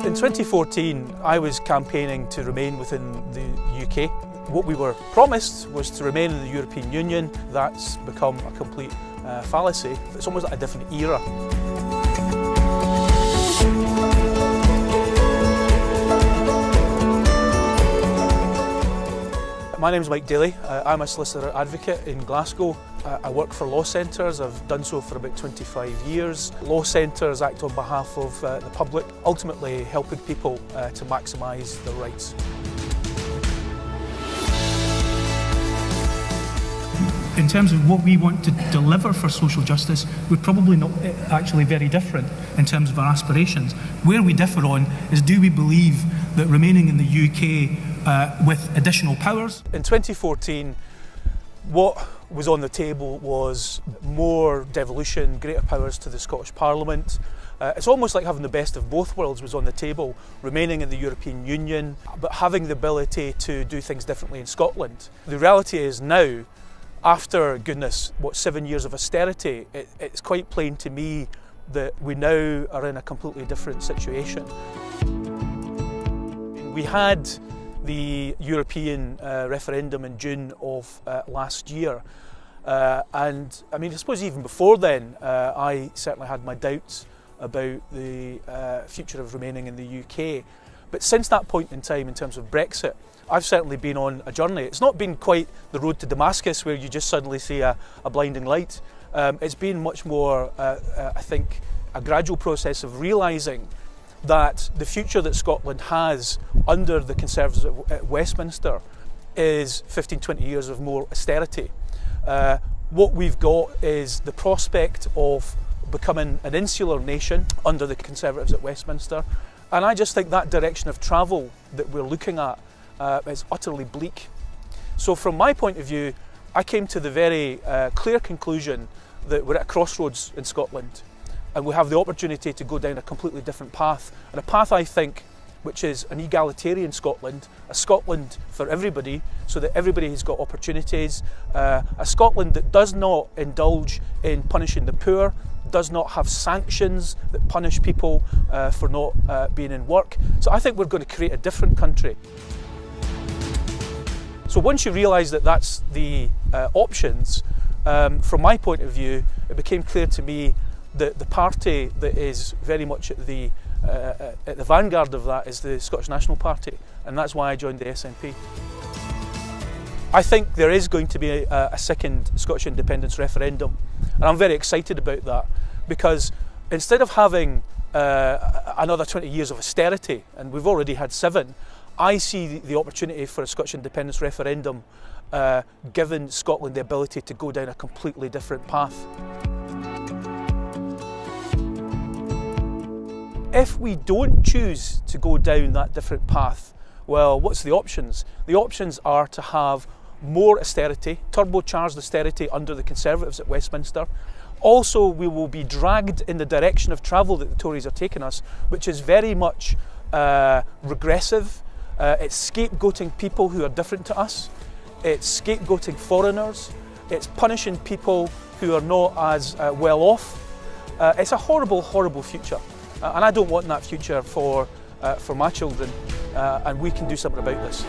In 2014, I was campaigning to remain within the UK. What we were promised was to remain in the European Union. That's become a complete fallacy. It's almost like a different era. My name is Mike Daly. I'm a solicitor advocate in Glasgow. I work for law centres. I've done so for about 25 years. Law centres act on behalf of the public, ultimately helping people to maximise their rights. In terms of what we want to deliver for social justice, we're probably not actually very different in terms of our aspirations. Where we differ on is, do we believe that remaining in the UK with additional powers? In 2014, what was on the table was more devolution, greater powers to the Scottish Parliament. It's almost like having the best of both worlds was on the table, remaining in the European Union, but having the ability to do things differently in Scotland. The reality is now, after, goodness, 7 years of austerity, it's quite plain to me that we now are in a completely different situation. We had the European referendum in June of last year, and I mean, I suppose even before then, I certainly had my doubts about the future of remaining in the UK. But since that point in time, in terms of Brexit, I've certainly been on a journey. It's not been quite the road to Damascus where you just suddenly see a blinding light. It's been much more, I think, a gradual process of realising that the future that Scotland has under the Conservatives at Westminster is 15-20 years of more austerity. What we've got is the prospect of becoming an insular nation under the Conservatives at Westminster, and I just think that direction of travel that we're looking at is utterly bleak. So from my point of view, I came to the very clear conclusion that we're at a crossroads in Scotland, and we have the opportunity to go down a completely different path, and a path, I think, which is an egalitarian Scotland, a Scotland for everybody, so that everybody has got opportunities, a Scotland that does not indulge in punishing the poor, does not have sanctions that punish people for not being in work. So I think we're going to create a different country. So once you realise that that's the options, from my point of view, it became clear to me that the party that is very much at the vanguard of that is the Scottish National Party, and that's why I joined the SNP. I think there is going to be a second Scottish independence referendum, and I'm very excited about that, because instead of having another 20 years of austerity, and we've already had 7, I see the opportunity for a Scottish independence referendum giving Scotland the ability to go down a completely different path. If we don't choose to go down that different path, well, what's the options? The options are to have more austerity, turbocharged austerity under the Conservatives at Westminster. Also, we will be dragged in the direction of travel that the Tories are taking us, which is very much regressive. It's scapegoating people who are different to us. It's scapegoating foreigners. It's punishing people who are not as well off. It's a horrible, horrible future. And I don't want that future for my children, and we can do something about this.